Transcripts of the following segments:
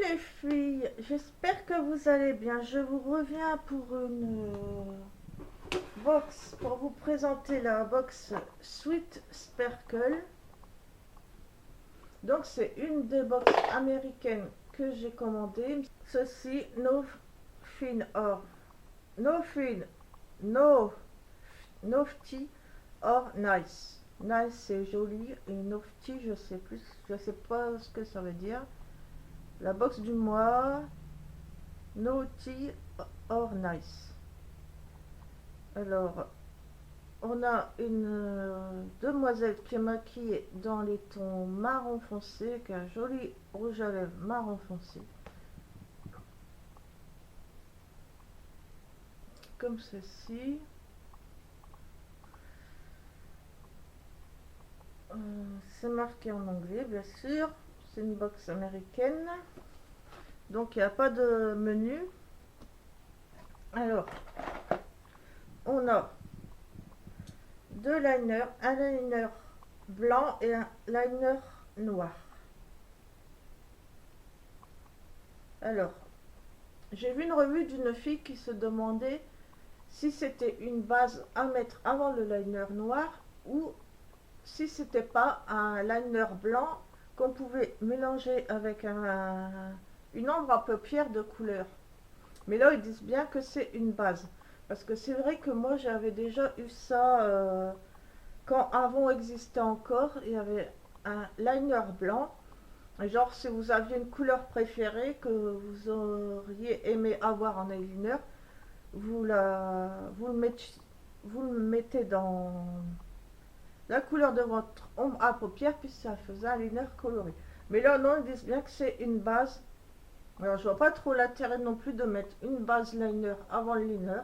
les filles, j'espère que vous allez bien. Je vous reviens pour une box, pour vous présenter la box Sweet Sparkle. Donc c'est une des box américaines que j'ai commandées. Ceci, no fin or, no fin, no, nofty or nice. Nice c'est joli et nofty je sais plus, je sais pas ce que ça veut dire. La box du mois. Naughty or nice. Alors, on a une demoiselle qui est maquillée dans les tons marron foncé, avec un joli rouge à lèvres marron foncé. Comme ceci. C'est marqué en anglais, bien sûr. C'est une box américaine. Donc, il n'y a pas de menu. Alors, on a deux liners, un liner blanc et un liner noir. Alors, j'ai vu une revue d'une fille qui se demandait si c'était une base à mettre avant le liner noir ou si c'était pas un liner blanc qu'on pouvait mélanger avec une ombre à paupières de couleur. Mais là, ils disent bien que c'est une base. Parce que c'est vrai que moi, j'avais déjà eu ça quand Avon existait encore. Il y avait un liner blanc. Genre, si vous aviez une couleur préférée que vous auriez aimé avoir en eyeliner, vous le mettez dans la couleur de votre ombre à paupières, puis ça faisait un liner coloré. Mais là, non, ils disent bien que c'est une base. Alors, je vois pas trop l'intérêt non plus de mettre une base liner avant le liner.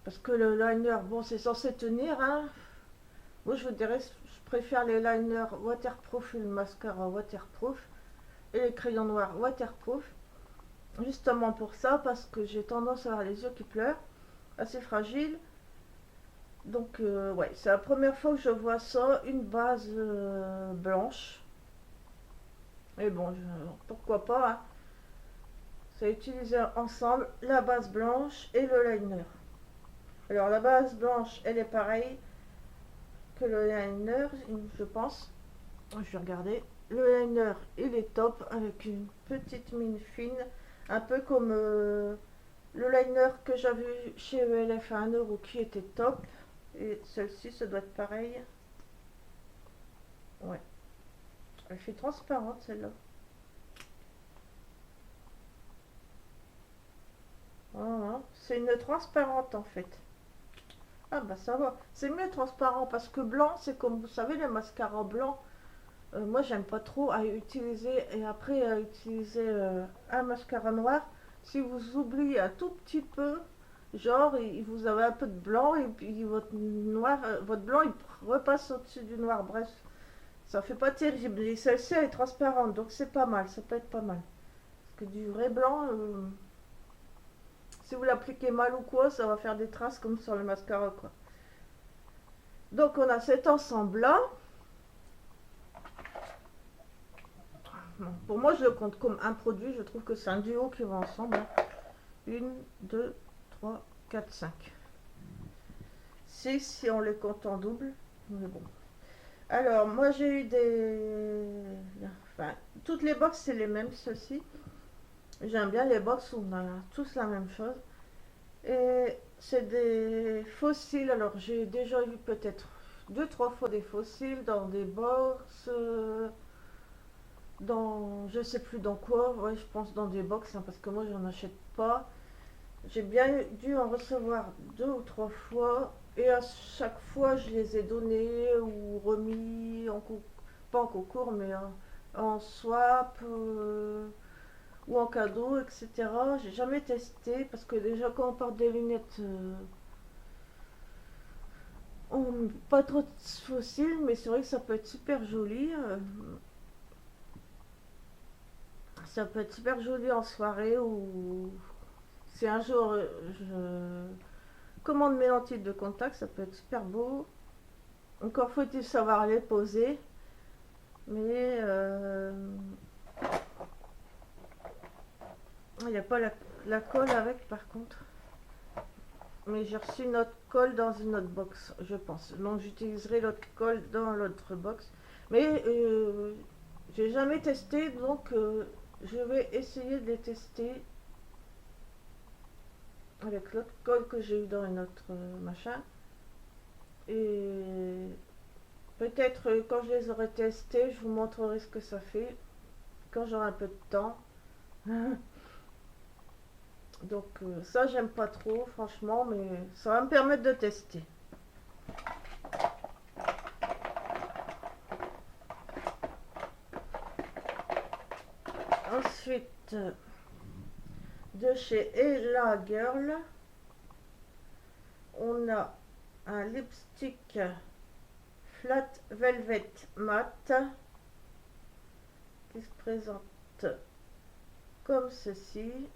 Parce que le liner, bon, c'est censé tenir, hein. Moi, je vous dirais, je préfère les liners waterproof et le mascara waterproof et les crayons noirs waterproof. Justement pour ça, parce que j'ai tendance à avoir les yeux qui pleurent, assez fragiles. Donc, ouais, c'est la première fois que je vois ça, une base blanche. Et bon, pourquoi pas, hein. Ça utiliser ensemble la base blanche et le liner. Alors, la base blanche, elle est pareille que le liner, je pense. Je vais regarder. Le liner, il est top avec une petite mine fine, un peu comme le liner que j'avais vu chez ELF à 1 € qui était top. Et celle-ci, ça doit être pareil. Ouais. Elle fait transparente celle-là. Voilà. C'est une transparente en fait. Ah bah ça va. C'est mieux transparent parce que blanc, c'est comme vous savez les mascaras blancs. Moi j'aime pas trop à utiliser et après à utiliser un mascara noir. Si vous oubliez un tout petit peu, genre vous avez un peu de blanc et puis votre noir, votre blanc il repasse au-dessus du noir. Bref, ça fait pas terrible. Et celle-ci elle est transparente donc c'est pas mal, ça peut être pas mal. Parce que du vrai blanc, si vous l'appliquez mal ou quoi, ça va faire des traces comme sur le mascara quoi. Donc on a cet ensemble là. Bon, pour moi je le compte comme un produit, je trouve que c'est un duo qui va ensemble. 1, 2, 3, 4, 5. 6 si on les compte en double. Mais bon. Alors moi j'ai eu des... Enfin, toutes les box c'est les mêmes ceux-ci. J'aime bien les box où on a tous la même chose. Et c'est des fossiles. Alors j'ai déjà eu peut-être 2, 3 fois des fossiles dans des box, dans je sais plus dans quoi. Ouais, je pense dans des box hein, parce que moi j'en achète pas. J'ai bien dû en recevoir 2 ou 3 fois. Et à chaque fois, je les ai donnés ou remis pas en concours, mais en swap ou en cadeau, etc. J'ai jamais testé parce que déjà quand on porte des lunettes, pas trop de fossiles, mais c'est vrai que ça peut être super joli. Ça peut être super joli en soirée ou si un jour je commande mes lentilles de contact, ça peut être super beau. Encore faut-il savoir les poser. Mais Il n'y a pas la colle avec par contre. Mais j'ai reçu notre colle dans une autre box, je pense. Donc j'utiliserai l'autre colle dans l'autre box. Mais j'ai jamais testé, donc je vais essayer de les tester avec l'autre colle que j'ai eu dans une autre machin. Et peut-être quand je les aurai testés, je vous montrerai ce que ça fait quand j'aurai un peu de temps. Donc ça j'aime pas trop franchement, mais ça va me permettre de tester. Ensuite, de chez Ella Girl, on a un lipstick Flat Velvet Matte qui se présente comme ceci.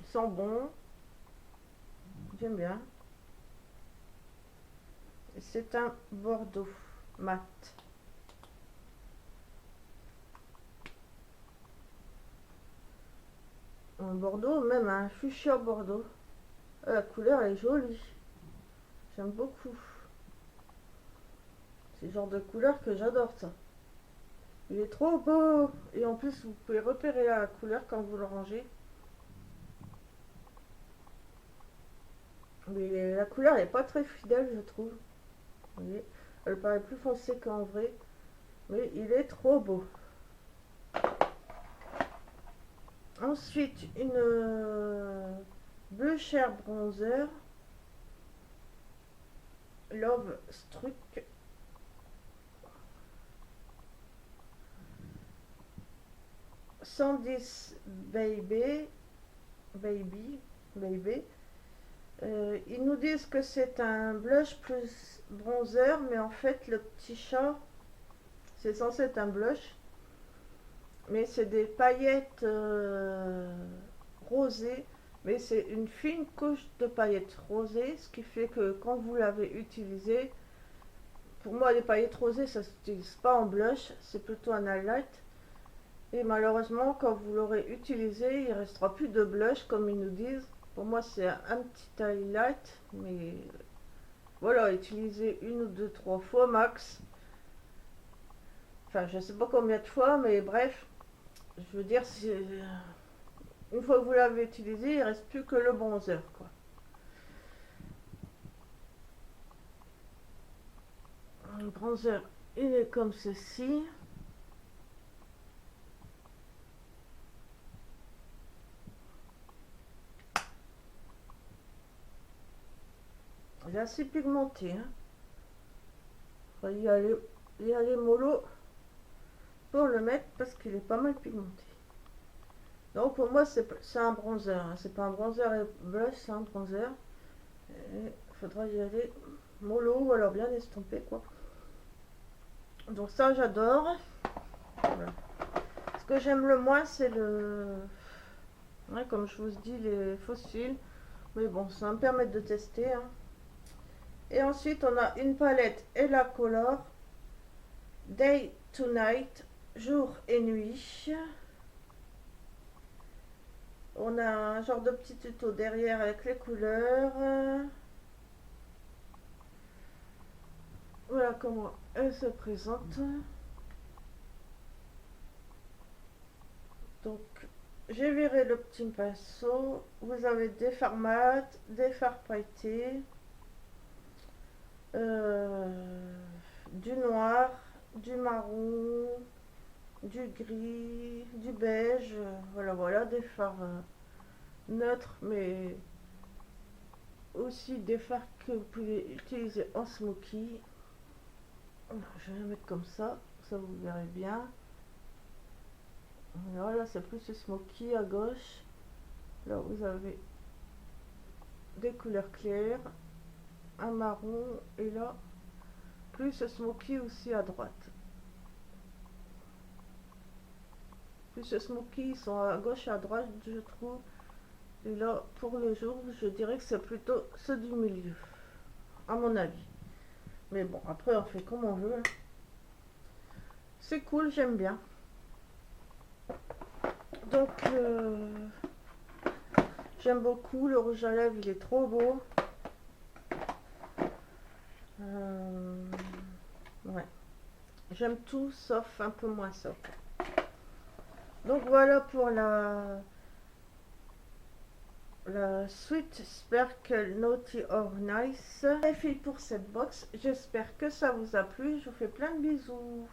Il sent bon, j'aime bien. C'est un bordeaux mat. Un bordeaux, même un fuchsia bordeaux. La couleur est jolie. J'aime beaucoup. C'est le genre de couleur que j'adore ça. Il est trop beau. Et en plus, vous pouvez repérer la couleur quand vous le rangez. Mais la couleur n'est pas très fidèle, je trouve. Vous voyez, elle paraît plus foncée qu'en vrai. Mais il est trop beau. Ensuite, une Bleu Cher Bronzer. Love Struck. Sandis Baby. Ils nous disent que c'est un blush plus bronzer, mais en fait le petit chat, c'est censé être un blush, mais c'est des paillettes rosées, mais c'est une fine couche de paillettes rosées, ce qui fait que quand vous l'avez utilisé, pour moi les paillettes rosées ça ne s'utilise pas en blush, c'est plutôt un highlight. Et malheureusement, quand vous l'aurez utilisé, il ne restera plus de blush comme ils nous disent. Pour moi, c'est un petit highlight, mais voilà, utilisez une ou deux, trois fois max. Enfin, je ne sais pas combien de fois, mais bref, je veux dire, une fois que vous l'avez utilisé, il ne reste plus que le bronzer, quoi. Le bronzer, il est comme ceci. Il est assez pigmenté. Hein. Il faut y aller mollo pour le mettre parce qu'il est pas mal pigmenté. Donc pour moi c'est un bronzer. Hein. C'est pas un bronzer et blush, c'est un bronzer. Il faudra y aller mollo ou alors bien estompé quoi. Donc ça j'adore. Voilà. Ce que j'aime le moins c'est le... Ouais, comme je vous dis les fossiles. Mais bon, ça va me permettre de tester. Hein. Et ensuite, on a une palette Ella Color Day to Night, jour et nuit. On a un genre de petit tuto derrière avec les couleurs. Voilà comment elle se présente. Donc, j'ai viré le petit pinceau. Vous avez des fards mat, des fards pailletés. Du noir, du marron, du gris, du beige, voilà, des fards neutres, mais aussi des fards que vous pouvez utiliser en smoky. Je vais les mettre comme ça vous verrez bien. Voilà, c'est plus le smoky à gauche. Là, vous avez des couleurs claires, un marron, et là, plus smoky aussi à droite. Plus smoky, ils sont à gauche et à droite, je trouve. Et là, pour le jour, je dirais que c'est plutôt ceux du milieu, à mon avis. Mais bon, après on fait comme on veut, hein. C'est cool, j'aime bien. Donc j'aime beaucoup, le rouge à lèvres il est trop beau. Ouais, j'aime tout sauf un peu moins ça. Donc voilà pour la Sweet Sparkle Naughty or Nice. C'est fait pour cette box. J'espère que ça vous a plu. Je vous fais plein de bisous.